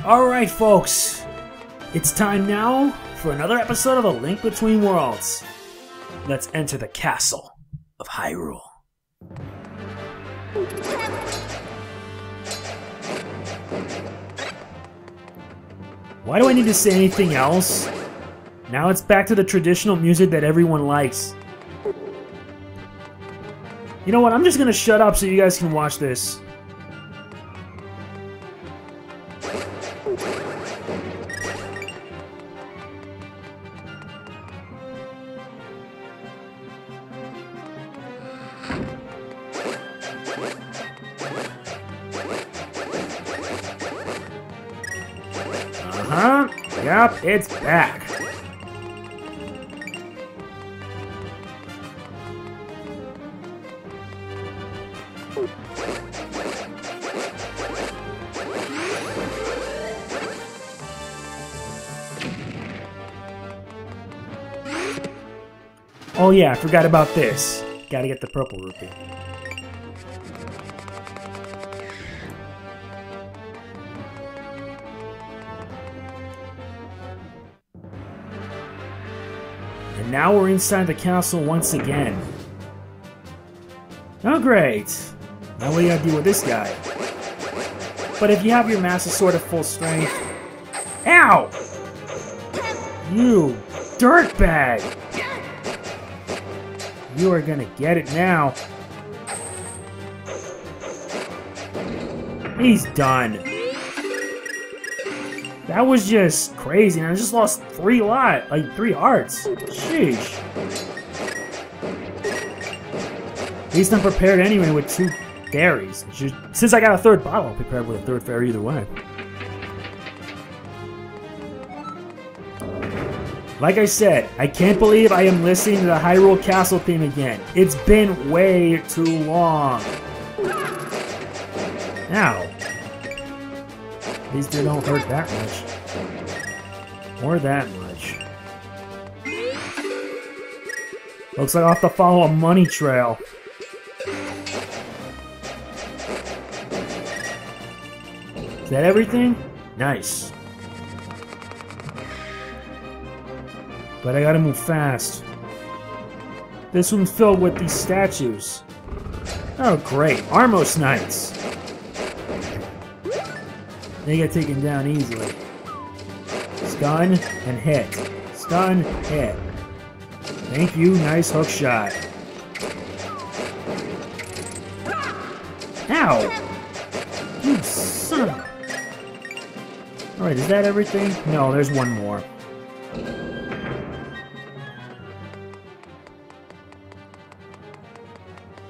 Alright folks, it's time now for another episode of A Link Between Worlds. Let's enter the castle of Hyrule. Why do I need to say anything else? Now it's back to the traditional music that everyone likes. You know what, I'm just gonna shut up so you guys can watch this. Yep, it's back. Oh yeah, I forgot about this. Gotta get the purple rupee. And now we're inside the castle once again. Oh great! Now what do you gotta deal with this guy? But if you have your Master Sword at full strength... Ow! You dirtbag! You are gonna get it now. He's done. That was just crazy, and I just lost three hearts. Sheesh. At least I'm prepared anyway with 2 fairies. Since I got a 3rd bottle, I'm prepared with a 3rd fairy either way. Like I said, I can't believe I am listening to the Hyrule Castle theme again. It's been way too long. Ow. At least they don't hurt that much. Or that much. Looks like I'll have to follow a money trail. Is that everything? Nice. But I gotta move fast. This one's filled with these statues. Oh great, Armos Knights! They get taken down easily. Stun and hit. Stun, hit. Thank you, nice hook shot. Ow! You son of... Alright, is that everything? No, there's one more.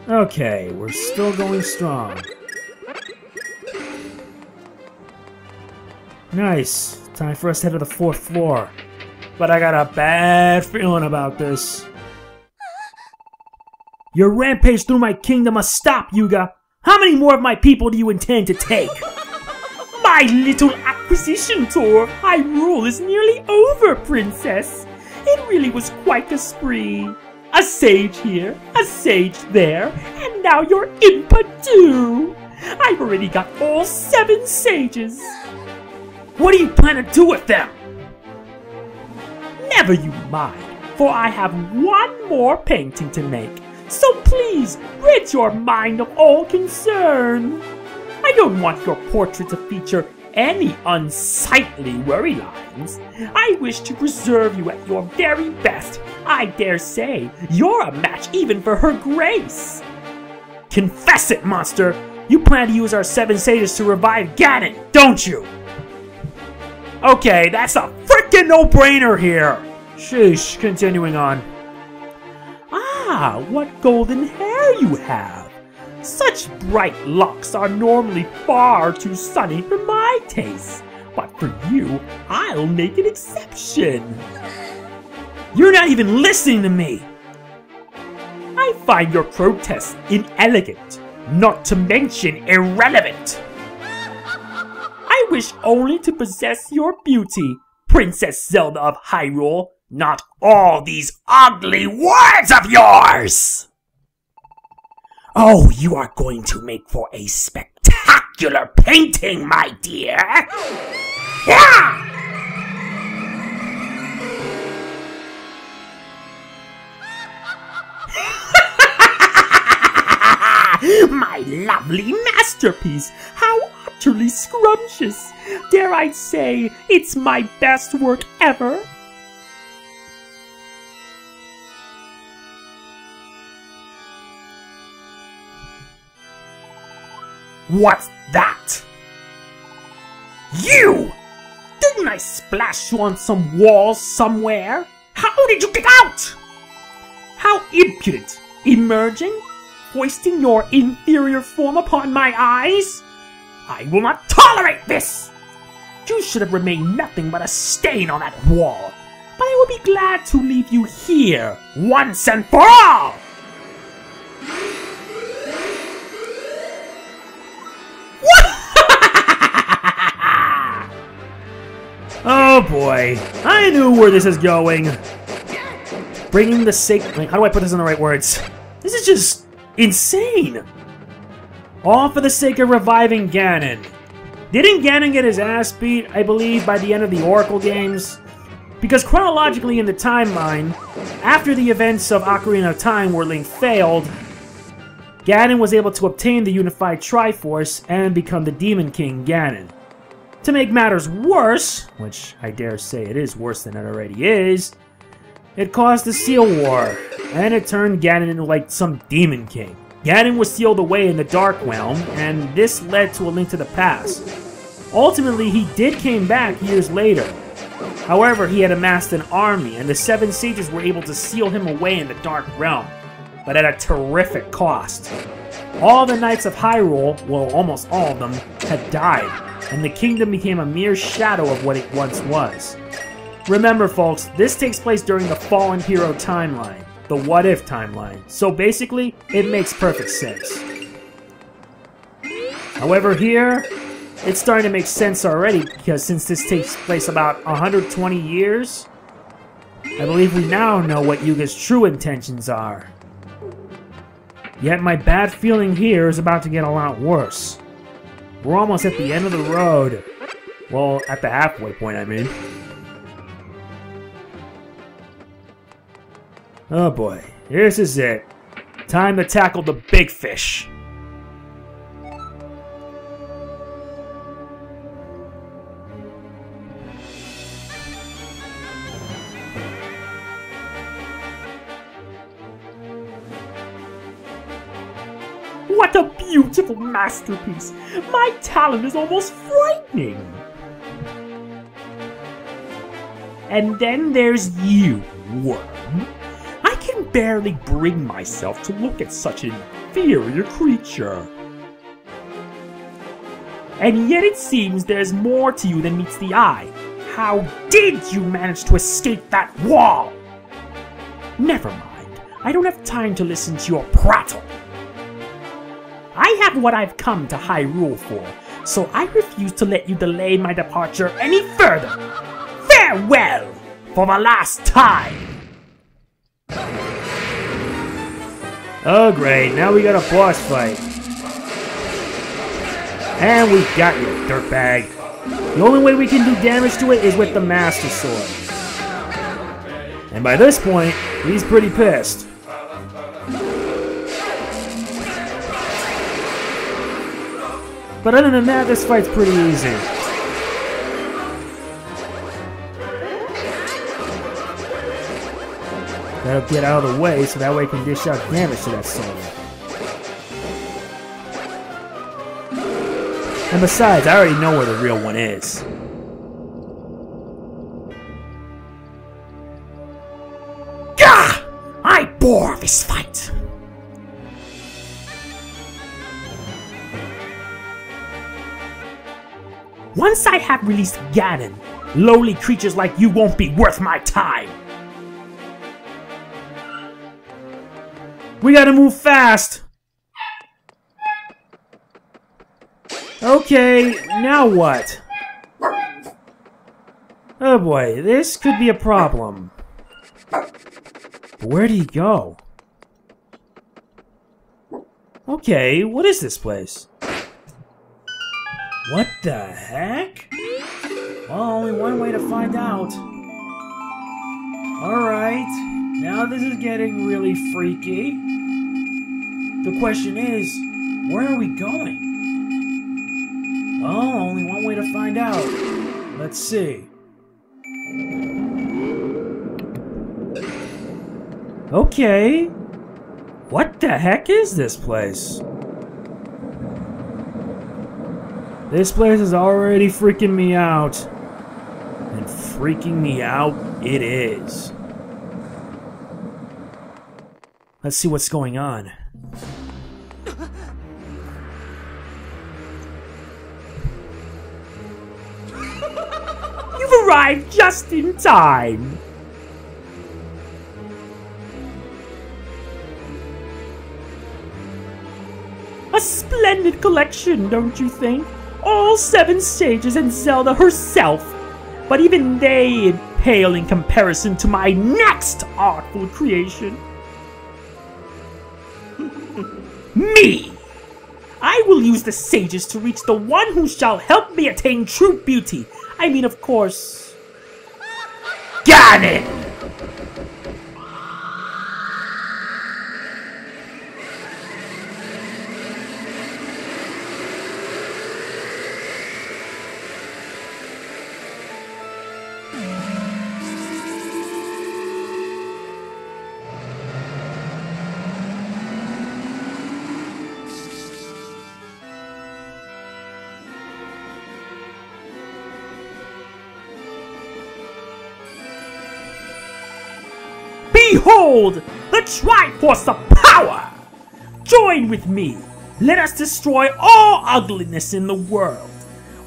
Okay, we're still going strong. Nice. Time for us to head to the 4th floor. But I got a bad feeling about this. Your rampage through my kingdom must stop, Yuga. How many more of my people do you intend to take? My little acquisition tour of Hyrule is nearly over, Princess. It really was quite a spree. A sage here, a sage there, and now you're Impa too! I've already got all 7 sages! What do you plan to do with them? Never you mind, for I have one more painting to make, so please rid your mind of all concern. I don't want your portrait to feature any unsightly worry lines. I wish to preserve you at your very best. I dare say you're a match even for her grace. Confess it, monster! You plan to use our 7 sages to revive Ganon, don't you? Okay, that's a frickin' no-brainer here! Sheesh, continuing on. Ah, what golden hair you have! Such bright locks are normally far too sunny for my taste, but for you, I'll make an exception. You're not even listening to me! I find your protests inelegant, not to mention irrelevant. I wish only to possess your beauty, Princess Zelda of Hyrule, not all these ugly words of yours! Oh, you are going to make for a spectacular spectacular painting, my dear! Yeah! My lovely masterpiece! How utterly scrumptious! Dare I say, it's my best work ever? What's that? You! Didn't I splash you on some walls somewhere? How did you get out? How impudent! Emerging? Foisting your inferior form upon my eyes? I will not tolerate this! You should have remained nothing but a stain on that wall. But I will be glad to leave you here, once and for all! Oh boy, I knew where this is going. Bringing the sake... how do I put this in the right words? This is just insane. All for the sake of reviving Ganon. Didn't Ganon get his ass beat, I believe, by the end of the Oracle games? Because chronologically in the timeline, after the events of Ocarina of Time where Link failed, Ganon was able to obtain the unified Triforce and become the Demon King Ganon. To make matters worse, which I dare say it is worse than it already is, it caused the Seal War, and it turned Ganon into like some Demon King. Ganon was sealed away in the Dark Realm, and this led to a Link to the Past. Ultimately, he did came back years later. However, he had amassed an army, and the Seven Sages were able to seal him away in the Dark Realm, but at a terrific cost. All the Knights of Hyrule, well, almost all of them, had died, and the kingdom became a mere shadow of what it once was. Remember, folks, this takes place during the Fallen Hero timeline, the What If timeline, so basically, it makes perfect sense. However, here, it's starting to make sense already, because since this takes place about 120 years, I believe we now know what Yuga's true intentions are. Yet my bad feeling here is about to get a lot worse. We're almost at the end of the road. Well, at the halfway point, I mean. Oh boy, this is it. Time to tackle the big fish. What a beautiful masterpiece! My talent is almost frightening! And then there's you, Worm. I can barely bring myself to look at such an inferior creature. And yet it seems there's more to you than meets the eye. How did you manage to escape that wall? Never mind. I don't have time to listen to your prattle. I have what I've come to Hyrule for, so I refuse to let you delay my departure any further. Farewell, for the last time! Oh great, now we got a boss fight. And we got you, dirtbag. The only way we can do damage to it is with the Master Sword. And by this point, he's pretty pissed. But other than that, this fight's pretty easy. Gotta get out of the way so that way I can dish out damage to that sword. And besides, I already know where the real one is. Gah! I bore this fight! Once I have released Ganon, lowly creatures like you won't be worth my time! We gotta move fast! Okay, now what? Oh boy, this could be a problem. Where'd he go? Okay, what is this place? What the heck? Well, only one way to find out. Alright, now this is getting really freaky. The question is, where are we going? Well, only one way to find out. Let's see. Okay. What the heck is this place? This place is already freaking me out. And freaking me out it is. Let's see what's going on. You've arrived just in time. A splendid collection, don't you think? All 7 sages and Zelda herself. But even they pale in comparison to my next artful creation. Me! I will use the sages to reach the one who shall help me attain true beauty. I mean, of course... Ganon! Behold, the Triforce of Power! Join with me. Let us destroy all ugliness in the world,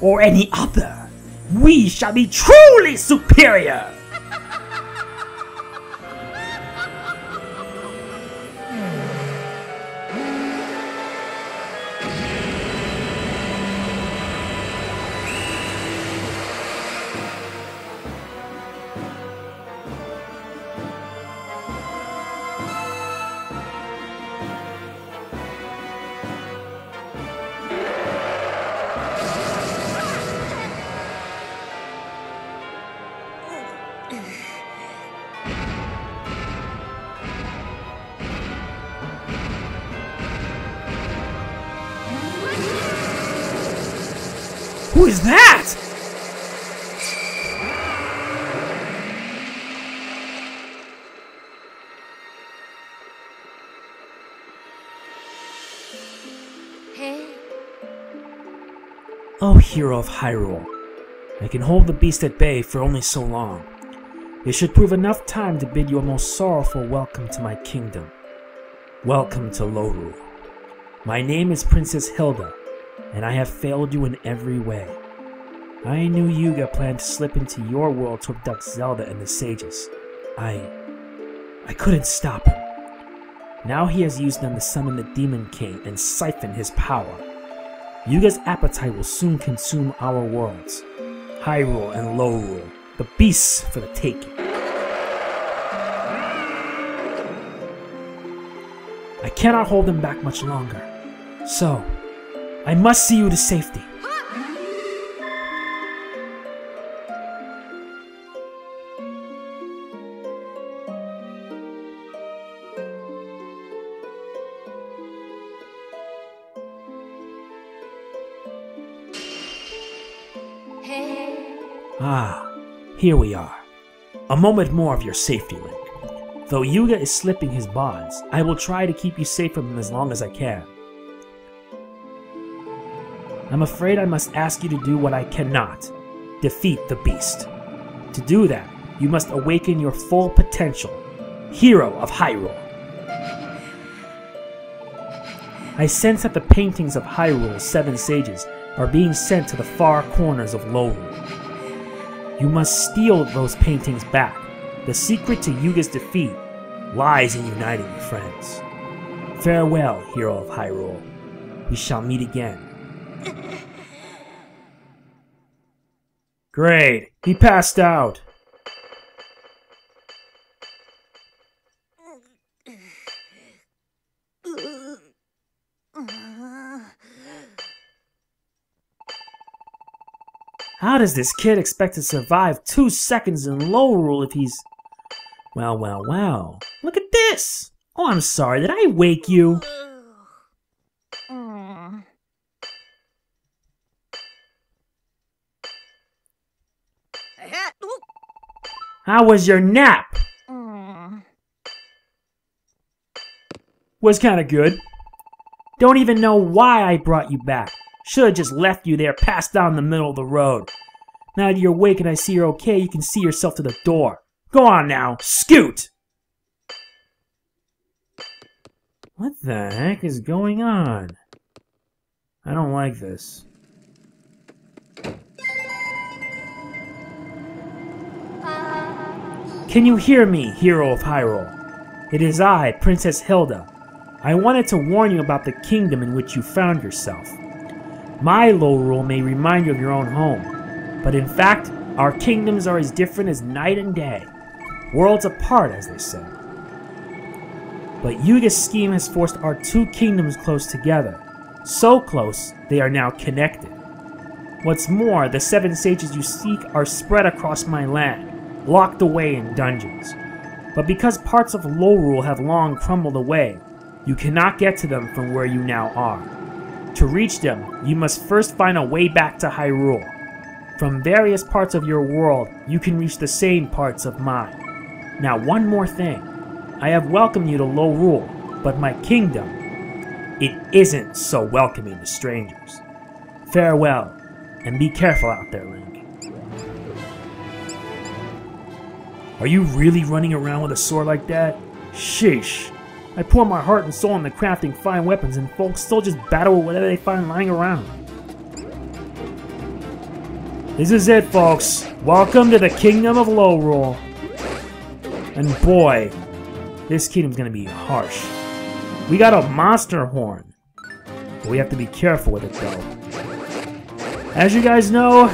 or any other. We shall be truly superior! Who is that? Hey. Oh, hero of Hyrule. I can hold the beast at bay for only so long. It should prove enough time to bid you a most sorrowful welcome to my kingdom. Welcome to Lorule. My name is Princess Hilda, and I have failed you in every way. I knew Yuga planned to slip into your world to abduct Zelda and the sages. I couldn't stop him. Now he has used them to summon the Demon King and siphon his power. Yuga's appetite will soon consume our worlds. Hyrule and Lorule, the beasts for the taking. I cannot hold him back much longer. So, I must see you to safety. Ah, here we are. A moment more of your safety, Link. Though Yuga is slipping his bonds, I will try to keep you safe from him as long as I can. I'm afraid I must ask you to do what I cannot. Defeat the beast. To do that, you must awaken your full potential. Hero of Hyrule. I sense that the paintings of Hyrule's 7 sages are being sent to the far corners of Lorule. You must steal those paintings back. The secret to Yuga's defeat lies in uniting your friends. Farewell, hero of Hyrule. We shall meet again. Great, he passed out. How does this kid expect to survive 2 seconds in Hyrule if he's... Well, well, well. Look at this! Oh, I'm sorry, did I wake you? How was your nap? Was kinda good. Don't even know why I brought you back. Should've just left you there passed out in the middle of the road. Now that you're awake and I see you're okay, you can see yourself to the door. Go on now, scoot! What the heck is going on? I don't like this. Can you hear me, hero of Hyrule? It is I, Princess Hilda. I wanted to warn you about the kingdom in which you found yourself. My Hyrule may remind you of your own home, but in fact, our kingdoms are as different as night and day. Worlds apart, as they say. But Yuga's scheme has forced our 2 kingdoms close together. So close, they are now connected. What's more, the 7 sages you seek are spread across my land, locked away in dungeons. But because parts of Hyrule have long crumbled away, you cannot get to them from where you now are. To reach them, you must first find a way back to Hyrule. From various parts of your world, you can reach the same parts of mine. Now one more thing. I have welcomed you to Hyrule, but my kingdom, it isn't so welcoming to strangers. Farewell, and be careful out there, Link. Are you really running around with a sword like that? Sheesh. I pour my heart and soul into crafting fine weapons, and folks still just battle with whatever they find lying around. This is it, folks. Welcome to the Kingdom of Hyrule. And boy, this kingdom's gonna be harsh. We got a monster horn. But we have to be careful with it, though. As you guys know,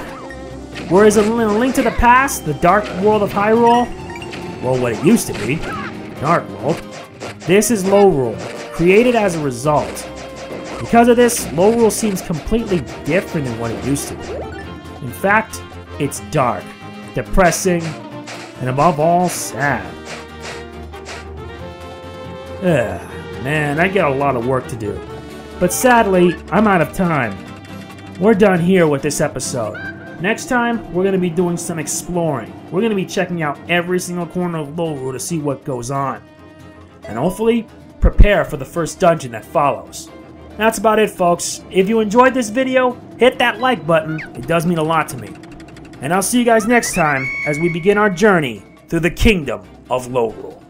whereas in A Link to the Past, the dark world of Hyrule, well, what it used to be, dark world, this is Hyrule, created as a result. Because of this, Hyrule seems completely different than what it used to be. In fact, it's dark, depressing, and above all, sad. Man, I got a lot of work to do. But sadly, I'm out of time. We're done here with this episode. Next time, we're going to be doing some exploring. We're going to be checking out every single corner of Hyrule to see what goes on. And hopefully, prepare for the first dungeon that follows. That's about it, folks. If you enjoyed this video, hit that like button. It does mean a lot to me. And I'll see you guys next time as we begin our journey through the Kingdom of Hyrule.